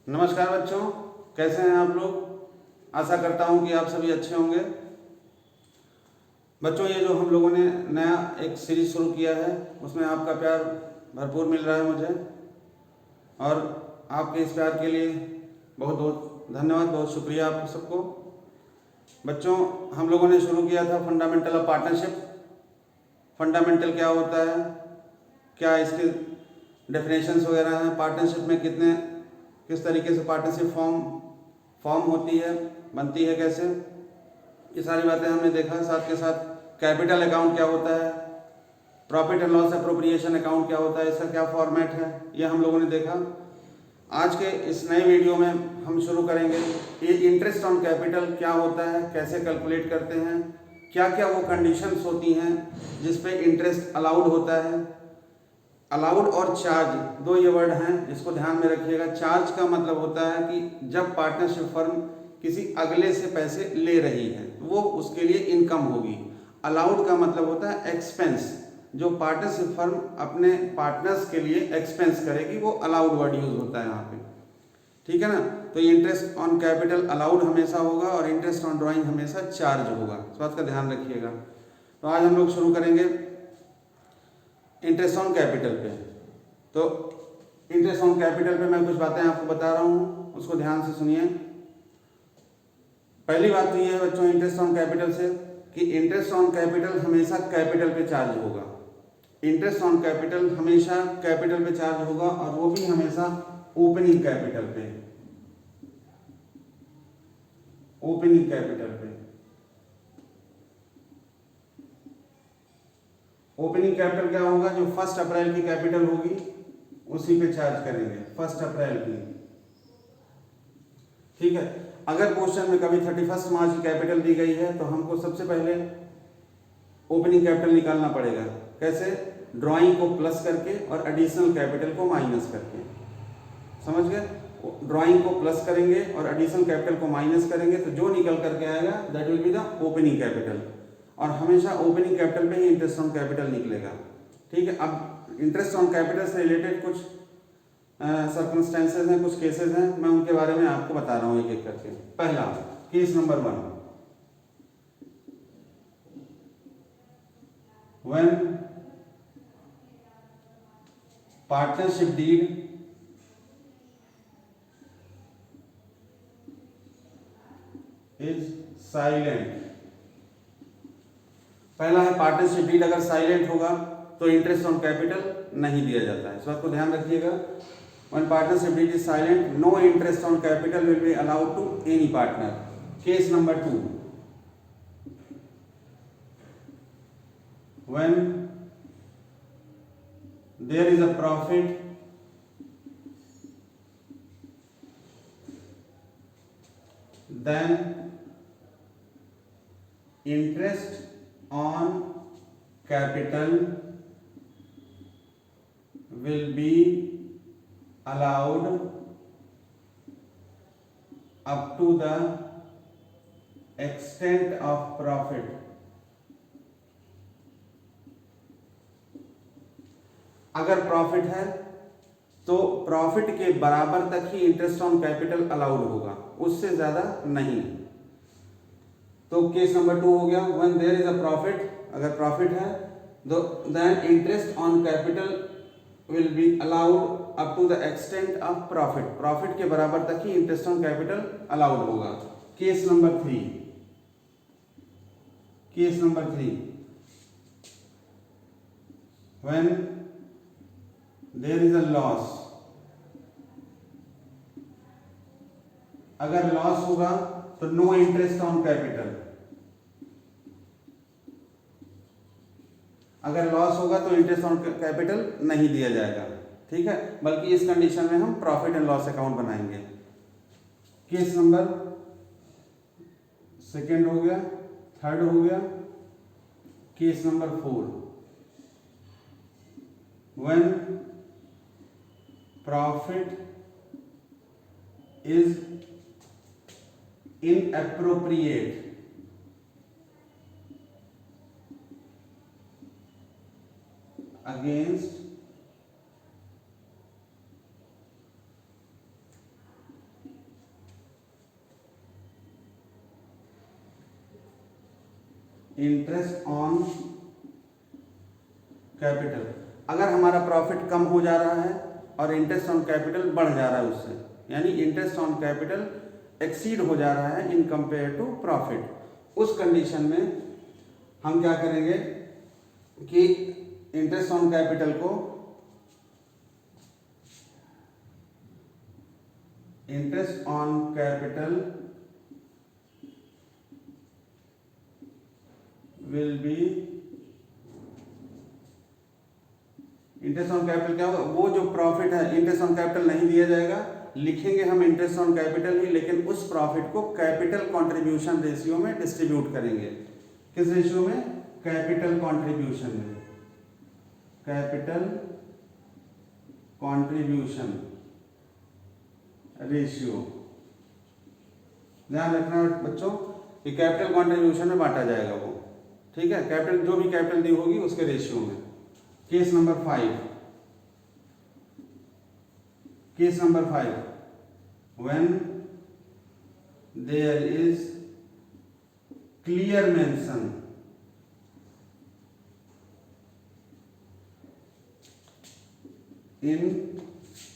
नमस्कार बच्चों, कैसे हैं आप लोग। आशा करता हूं कि आप सभी अच्छे होंगे। बच्चों, ये जो हम लोगों ने नया एक सीरीज शुरू किया है उसमें आपका प्यार भरपूर मिल रहा है मुझे, और आपके इस प्यार के लिए बहुत बहुत धन्यवाद, बहुत शुक्रिया आप सबको। बच्चों, हम लोगों ने शुरू किया था फंडामेंटल ऑफ पार्टनरशिप। फंडामेंटल क्या होता है, क्या इसके डेफिनेशंस वगैरह हैं, पार्टनरशिप में किस तरीके से पार्टनरशिप फॉर्म होती है, बनती है कैसे, ये सारी बातें हमने देखा। साथ के साथ कैपिटल अकाउंट क्या होता है, profit and loss appropriation account क्या होता है, इसका क्या फॉर्मेट है, ये हम लोगों ने देखा। आज के इस नए वीडियो में हम शुरू करेंगे ये इंटरेस्ट ऑन कैपिटल क्या होता है, कैसे कैलकुलेट करते हैं, क्या क्या वो कंडीशंस होती हैं जिस पे इंटरेस्ट अलाउड होता है। अलाउड और चार्ज, दो ये वर्ड हैं जिसको ध्यान में रखिएगा। चार्ज का मतलब होता है कि जब पार्टनरशिप फर्म किसी अगले से पैसे ले रही है वो उसके लिए इनकम होगी। अलाउड का मतलब होता है एक्सपेंस, जो पार्टनरशिप फर्म अपने पार्टनर्स के लिए एक्सपेंस करेगी, वो अलाउड वर्ड यूज होता है यहाँ पे। ठीक है ना। तो इंटरेस्ट ऑन कैपिटल अलाउड हमेशा होगा और इंटरेस्ट ऑन ड्राइंग हमेशा चार्ज होगा, इस बात का ध्यान रखिएगा। तो आज हम लोग शुरू करेंगे इंटरेस्ट ऑन कैपिटल पे। तो इंटरेस्ट ऑन कैपिटल पे मैं कुछ बातें आपको बता रहा हूँ, उसको ध्यान से सुनिए। पहली बात तो ये है बच्चों इंटरेस्ट ऑन कैपिटल से कि इंटरेस्ट ऑन कैपिटल हमेशा कैपिटल पे चार्ज होगा। इंटरेस्ट ऑन कैपिटल हमेशा कैपिटल पे चार्ज होगा, और वो भी हमेशा ओपनिंग कैपिटल पे। ओपनिंग कैपिटल पे, ओपनिंग कैपिटल क्या होगा, जो 1 अप्रैल की कैपिटल होगी उसी पे चार्ज करेंगे, 1 अप्रैल की। ठीक है। अगर क्वेश्चन में कभी 31 मार्च की कैपिटल दी गई है तो हमको सबसे पहले ओपनिंग कैपिटल निकालना पड़ेगा। कैसे? ड्राइंग को प्लस करके और एडिशनल कैपिटल को माइनस करके। समझ गए? ड्राइंग को प्लस करेंगे और एडिशनल कैपिटल को माइनस करेंगे तो जो निकल करके आएगा that will be the opening capital, और हमेशा ओपनिंग कैपिटल पे ही इंटरेस्ट ऑन कैपिटल निकलेगा। ठीक है। अब इंटरेस्ट ऑन कैपिटल से रिलेटेड कुछ सर्कमस्टेंसेज हैं, कुछ केसेस हैं, मैं उनके बारे में आपको बता रहा हूँ एक एक करके। पहला case number 1, when partnership deed is silent. पहला है पार्टनरशिप डीड अगर साइलेंट होगा तो इंटरेस्ट ऑन कैपिटल नहीं दिया जाता है, इस बात को ध्यान रखिएगा। When partnership deed is silent, no interest on capital will be allowed to any partner. Case number 2, when there is a profit, then interest on capital will be allowed up to the extent of profit. अगर profit है तो profit के बराबर तक ही interest on capital allowed होगा, उससे ज्यादा नहीं। तो केस नंबर 2 हो गया, when there is a profit, अगर प्रॉफिट है तो then interest on capital will be allowed up to the extent of profit, profit के बराबर तक ही इंटरेस्ट ऑन कैपिटल अलाउड होगा। Case number 3, case number 3, when there is a loss, अगर loss होगा तो नो इंटरेस्ट ऑन कैपिटल, अगर loss होगा तो इंटरेस्ट ऑन कैपिटल नहीं दिया जाएगा। ठीक है, बल्कि इस कंडीशन में हम प्रॉफिट एंड लॉस अकाउंट बनाएंगे। केस नंबर 2 हो गया, 3 हो गया। Case number 4, when profit is inappropriate against interest on capital. अगर हमारा प्रॉफिट कम हो जा रहा है और इंटरेस्ट ऑन कैपिटल बढ़ जा रहा है उससे, यानी इंटरेस्ट ऑन कैपिटल एक्सीड हो जा रहा है इन कंपेयर टू प्रॉफिट, उस कंडीशन में हम क्या करेंगे कि इंटरेस्ट ऑन कैपिटल को interest on capital will B, interest on capital क्या होगा, वो जो प्रॉफिट है इंटरेस्ट ऑन कैपिटल नहीं दिया जाएगा, लिखेंगे हम इंटरेस्ट ऑन कैपिटल ही, लेकिन उस प्रॉफिट को कैपिटल कंट्रीब्यूशन रेशियो में डिस्ट्रीब्यूट करेंगे। किस रेशियो में? कैपिटल कंट्रीब्यूशन में, कैपिटल कंट्रीब्यूशन रेशियो। ध्यान रखना बच्चों कि कैपिटल कंट्रीब्यूशन में बांटा जाएगा वो, ठीक है, कैपिटल जो भी कैपिटल दी होगी उसके रेशियो में। Case number 5, case number 5, when there is clear mention in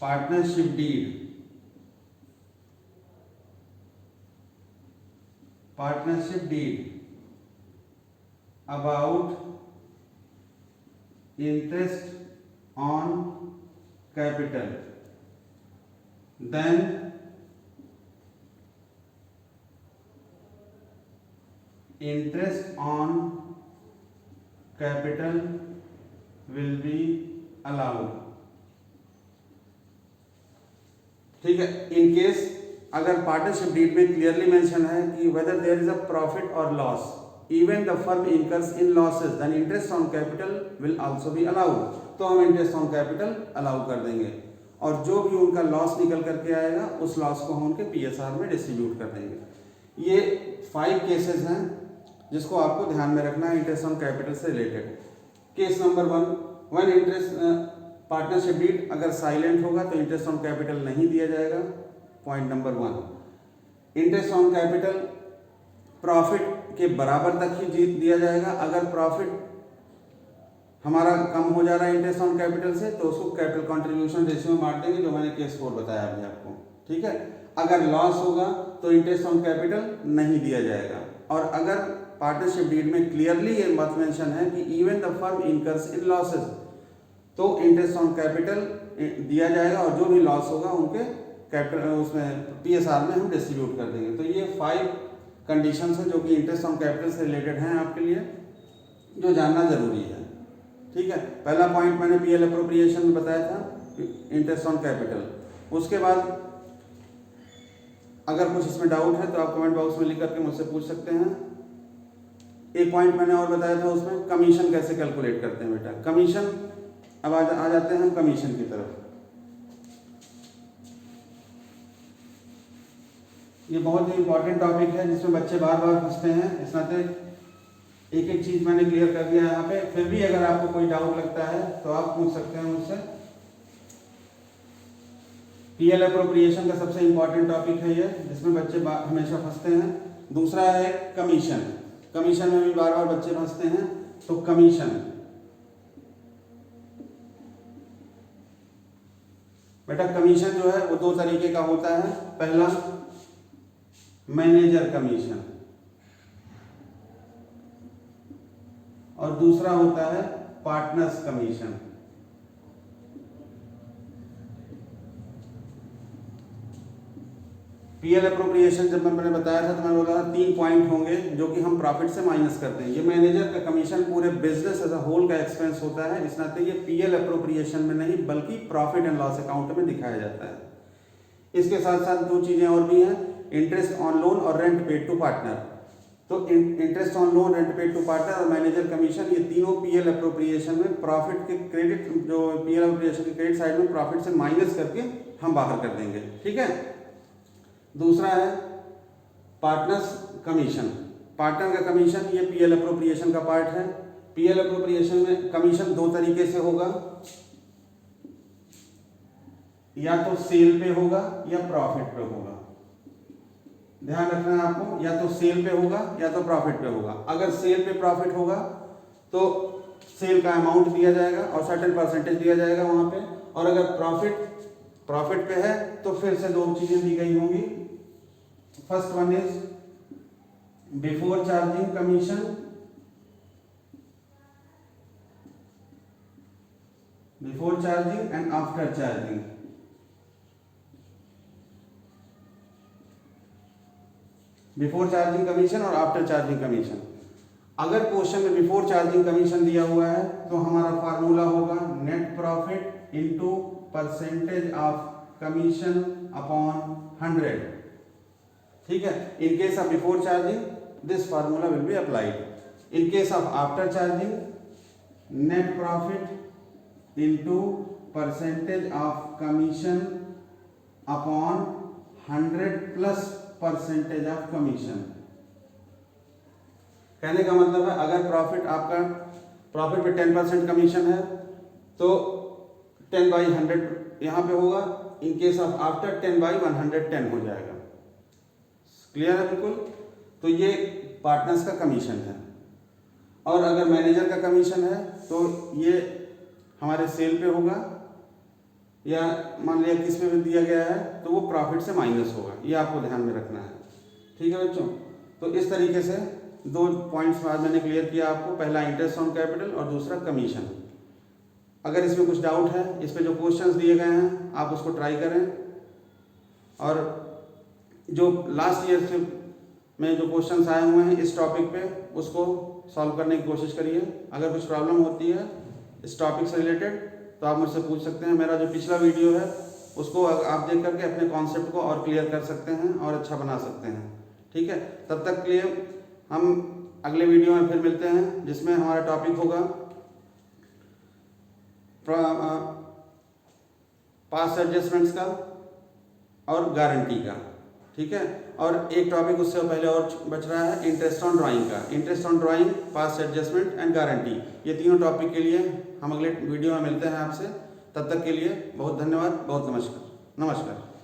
partnership deed, about interest on capital, then interest on capital will be allowed। ठीक है, इन केस अगर पार्टनरशिप डीड में क्लियरली मेंशन है कि whether there is a profit और loss, even the firm incurs in losses, then interest on capital will also be allowed, तो हम interest on capital allow कर देंगे, और जो भी उनका लॉस निकल करके आएगा उस लॉस को हम उनके पीएसआर में डिस्ट्रीब्यूट कर देंगे। ये 5 केसेस हैं जिसको आपको ध्यान में रखना है इंटरेस्ट ऑन कैपिटल से related. Case number 1, one interest partnership deed अगर साइलेंट होगा तो इंटरेस्ट ऑन कैपिटल नहीं दिया जाएगा। Point number 1, interest on capital profit के बराबर तक ही दिया जाएगा। अगर प्रॉफिट हमारा कम हो जा रहा है इंटरेस्ट ऑन कैपिटल से तो उसको कैपिटल कंट्रीब्यूशन रेशियो में बांट देंगे, जो मैंने केस 4 बताया अभी आपको, ठीक है। अगर लॉस होगा तो इंटरेस्ट ऑन कैपिटल नहीं दिया जाएगा, और अगर पार्टनरशिप डीड में क्लियरली ये बात मेंशन है कि even the firm incurs in losses, तो इंटरेस्ट ऑन कैपिटल दिया जाएगा और जो भी लॉस होगा उनके कैपिटल उसमें पीएसआर में हम डिस्ट्रीब्यूट कर देंगे। तो ये 5 कंडीशंस हैं जो कि इंटरेस्ट ऑन कैपिटल से रिलेटेड हैं आपके लिए, जो जानना जरूरी है, ठीक है। पहला पॉइंट मैंने पीएल अप्रोप्रिएशन में बताया था, इंटरेस्ट ऑन कैपिटल। उसके बाद अगर कुछ इसमें डाउट है तो आप कमेंट बॉक्स में लिख करके मुझसे पूछ सकते हैं। एक पॉइंट मैंने और बताया था उसमें, कमीशन कैसे कैलकुलेट करते हैं बेटा। कमीशन, अब आ जाते हैं हम कमीशन की तरफ। ये बहुत ही इंपॉर्टेंट टॉपिक है जिसमें बच्चे बार बार फंसते हैं, इस नाते एक एक चीज मैंने क्लियर कर दिया है यहाँ पे। फिर भी अगर आपको कोई डाउट लगता है तो आप पूछ सकते हैं मुझसे। पीएल अप्रोप्रिएशन का सबसे इंपॉर्टेंट टॉपिक है ये, जिसमें बच्चे हमेशा फंसते हैं। दूसरा है कमीशन, कमीशन में भी बार बार बच्चे फंसते हैं। तो कमीशन बेटा, कमीशन जो है वो 2 तरीके का होता है। पहला मैनेजर कमीशन और दूसरा होता है पार्टनर्स कमीशन। पीएल अप्रोप्रिएशन जब मैंने बताया था तो मैंने बोला 3 पॉइंट होंगे जो कि हम प्रॉफिट से माइनस करते हैं। ये मैनेजर का कमीशन पूरे बिजनेस एज अ होल का एक्सपेंस होता है, इस नाते ये पीएल अप्रोप्रिएशन में नहीं बल्कि प्रॉफिट एंड लॉस अकाउंट में दिखाया जाता है। इसके साथ साथ 2 चीजें और भी हैं, इंटरेस्ट ऑन लोन और रेंट पेड टू पार्टनर। तो interest on loan, rent paid to partner और मैनेजर कमीशन, ये तीनों पीएल अप्रोप्रिएशन में प्रॉफिट के क्रेडिट, जो पीएल अप्रोप्रिएशन के क्रेडिट साइड में प्रॉफिट से माइनस करके हम बाहर कर देंगे, ठीक है। दूसरा है पार्टनर्स कमीशन। पार्टनर का कमीशन ये पीएल अप्रोप्रिएशन का पार्ट है। पीएल अप्रोप्रिएशन में कमीशन 2 तरीके से होगा, या तो सेल पे होगा या प्रॉफिट पे होगा। ध्यान रखना है आपको, या तो सेल पे होगा या तो प्रॉफिट पे होगा। अगर सेल पे प्रॉफिट होगा तो सेल का अमाउंट दिया जाएगा और सर्टेन परसेंटेज दिया जाएगा वहां पे, और अगर प्रॉफिट पे है तो फिर से दो चीजें दी गई होंगी। First one is before charging commission, before charging and after charging. Before charging commission और आफ्टर चार्जिंग कमीशन। अगर क्वेश्चन में बिफोर चार्जिंग कमीशन दिया हुआ है तो हमारा फार्मूला होगा net profit into percentage of commission upon 100। ठीक है, in case of before charging this formula will be applied. In case of after charging net profit into percentage of commission upon 100 plus percentage of commission. कहने का मतलब है अगर profit पे 10% commission है तो 10/100 यहाँ पे होगा। इन केस ऑफ आफ्टर 10/110 हो जाएगा। क्लियर है बिल्कुल। तो ये पार्टनर्स का कमीशन है, और अगर मैनेजर का कमीशन है तो ये हमारे सेल पे होगा, या मान लिया किस पे भी दिया गया है तो वो प्रॉफिट से माइनस होगा। ये आपको ध्यान में रखना है। ठीक है बच्चों, तो इस तरीके से दो पॉइंट्स आज मैंने क्लियर किया आपको। पहला इंटरेस्ट ऑन कैपिटल और दूसरा कमीशन। अगर इसमें कुछ डाउट है, इस पे जो क्वेश्चंस दिए गए हैं आप उसको ट्राई करें, और जो लास्ट ईयर से में जो क्वेश्चंस आए हुए हैं इस टॉपिक पे उसको सॉल्व करने की कोशिश करिए। अगर कुछ प्रॉब्लम होती है इस टॉपिक से रिलेटेड तो आप मुझसे पूछ सकते हैं। मेरा जो पिछला वीडियो है उसको आप देख करके अपने कॉन्सेप्ट को और क्लियर कर सकते हैं और अच्छा बना सकते हैं। ठीक है, तब तक के लिए हम अगले वीडियो में फिर मिलते हैं, जिसमें हमारा टॉपिक होगा पास्ट एडजस्टमेंट्स का और गारंटी का। ठीक है, और एक टॉपिक उससे पहले और बच रहा है इंटरेस्ट ऑन ड्राइंग का। Interest on drawing, past adjustment and guarantee, ये तीनों टॉपिक के लिए हम अगले वीडियो में मिलते हैं आपसे। तब तक के लिए बहुत धन्यवाद, बहुत नमस्कार।